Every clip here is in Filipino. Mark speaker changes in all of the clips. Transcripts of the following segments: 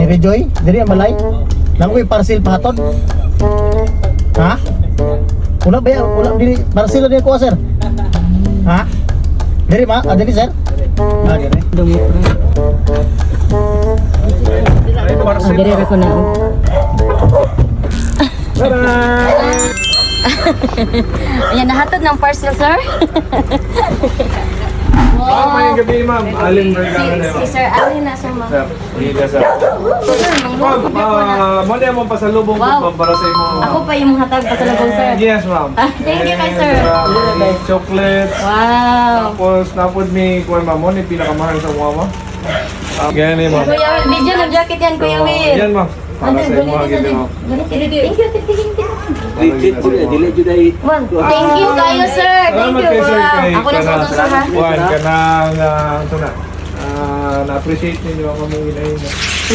Speaker 1: Diri Joy, diri ang balay. Namo koy parcel pahatod. Ha? Una ba wala diri parcel diri ko sir. Ha? Diri ma, diri sir. Ah, diri.
Speaker 2: Diri ra ko na. Ayan, nahatod ng parcel, sir.
Speaker 3: Ma'am, may gabi ma'am. Alin ba yung
Speaker 2: Si Sir Alin na sa mga.
Speaker 3: Sir, hindi sir.
Speaker 2: Sir,
Speaker 3: Ma'am,
Speaker 2: mangmulog
Speaker 3: mali mo pasalubong ko
Speaker 2: Wow.
Speaker 3: para sa imo.
Speaker 2: ako pa yung hatag pasalubong, sir.
Speaker 3: Yes, ma'am.
Speaker 2: Thank you kay sir.
Speaker 3: Chocolate.
Speaker 2: Wow.
Speaker 3: Tapos, napod mi, kuwan ma'am, mo, ni pinakamahal sa mga ma'am. Ganyan ma'am.
Speaker 2: Kuya Will, bigyan ng jacket yan, Kuya Will.
Speaker 3: Yan ma'am. Para sa imo agad ma'am.
Speaker 2: Thank you.
Speaker 4: Legit po na, dili jud ay.
Speaker 2: Ma'am, thank you kayo, sir. Thank
Speaker 3: Salamat
Speaker 2: you.
Speaker 3: kay sir.
Speaker 2: Wow.
Speaker 3: Kay
Speaker 2: Ako na sa ito, sir, ha?
Speaker 3: Kuwan ka na, ito na. Na-appreciate ninyo ang among ginahin.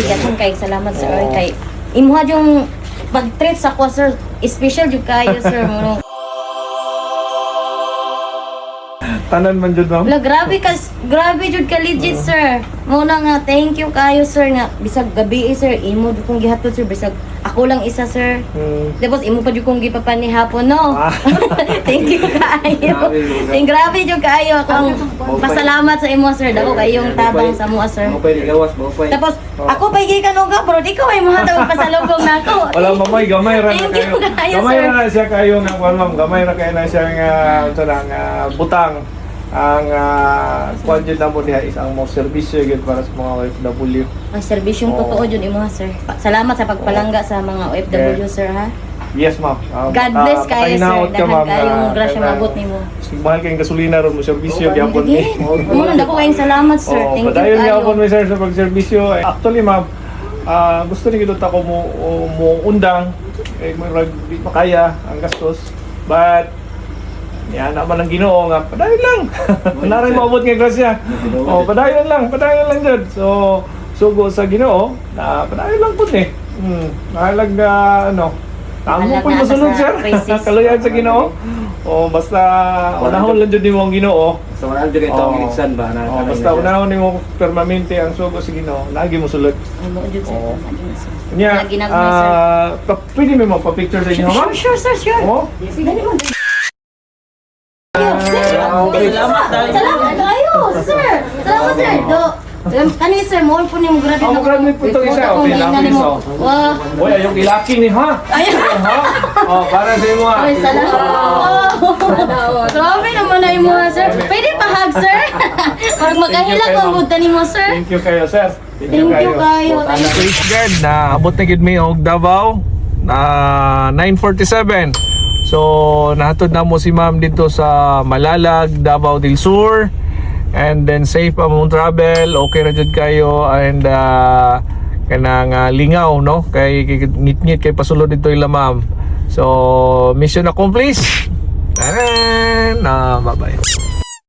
Speaker 2: Daghang kay salamat, sir. Kay imuha yung pag-treat sa ko, sir. Special jud kayo, sir. Mo.
Speaker 3: Tanan man jud ma'am.
Speaker 2: La, grabe jud ka legit, sir. Muna nga, thank you kayo, sir, nga bisag gabi, sir, imo jud kong gihatod, sir, bisag ako lang isa, sir. Tapos imo pa jud kong gipapan ni hapon, no. Thank you kayo. Grabe jud kayo ako ang pasalamat sa imo, sir. Dako kayong tabang sa mua, sir.
Speaker 4: Mo pay gawas, mo pay.
Speaker 2: Tapos ako pa gay kanuga, bro, ikaw ay mga tawag pasalubong na ako.
Speaker 3: Wala mamay, gamay ra na
Speaker 2: Thank you
Speaker 3: kayo.
Speaker 2: kayo,
Speaker 3: Gamay
Speaker 2: sir.
Speaker 3: ra na siya kayo ng kuwan ma'am. Gamay ra kayo na siya nga ito nga butang. Ang kuwan jud na mo diha is ang most serbisyo gid para sa mga OFW.
Speaker 2: Ang serbisyong totoo jud imo, sir. Salamat sa pagpalangga sa mga OFW, sir, ha.
Speaker 3: Yes ma'am.
Speaker 2: God bless kayo, sir. Dahan kayong grasya mabot nimo.
Speaker 3: Mahal kayong gasolina ron mo serbisyo gyapon ni.
Speaker 2: Muna dako kayong salamat, sir.
Speaker 3: Oh,
Speaker 2: Thank you
Speaker 3: padayon
Speaker 2: kayo.
Speaker 3: gyapon mi sir sa pagserbisyo. Actually ma'am, gusto ni gid ta ko mo undang kay mo di makaya ang gastos. But yan naman ang Ginoo nga padayon lang. Naray maabot nga grasya. Oh, padayon lang jud. So sugo sa Ginoo na padayon lang pud ni. Nahalag ano. Amo
Speaker 2: Nahalag
Speaker 3: po
Speaker 2: na
Speaker 3: masunod
Speaker 2: sa
Speaker 3: sir.
Speaker 2: crisis.
Speaker 3: Kaluyan sa Ginoo. Oh, basta unahon lang jud nimo ang Ginoo.
Speaker 4: Sa wala jud ito ang insan ba na.
Speaker 3: Oh, basta unahon nimo permanente ang sugo sa Ginoo. Lagi mo sulod.
Speaker 2: Ay, mo jud, sir.
Speaker 3: Oo.
Speaker 2: Tama jud, sir.
Speaker 3: Nya,
Speaker 2: Lagi na gano'n, sir.
Speaker 3: pwede mo magpa-picture sa inyo, ma'am?
Speaker 2: Sure, sir, sure.
Speaker 3: Oo.
Speaker 2: Dali mo. Salamat kayo, sir. Salamat, sir. Kani, sir, mo po niyo graduate.
Speaker 3: Ako graduate po itong isa. Okay, namin isa.
Speaker 2: Wow.
Speaker 3: Boy, ayong ilaki ni, ha?
Speaker 2: Ayun.
Speaker 3: Ha? Oh, para sa imo, ha?
Speaker 2: Ay, salamat. Grabe naman na yung mga, sir. Pwede pa hug, sir? Parang makahilag ang buta ni mo, sir.
Speaker 3: Thank you kayo, sir.
Speaker 2: Thank you kayo.
Speaker 3: Praise God na abot na gid mi og Davao na 9:47. So nahatod na mo si ma'am dito sa Malalag, Davao del Sur. And then safe pa mong travel, okay ra jud kayo and kanang lingaw no kay ngit-ngit kay pasulod dito ila ma'am. So mission accomplished. Bye-bye.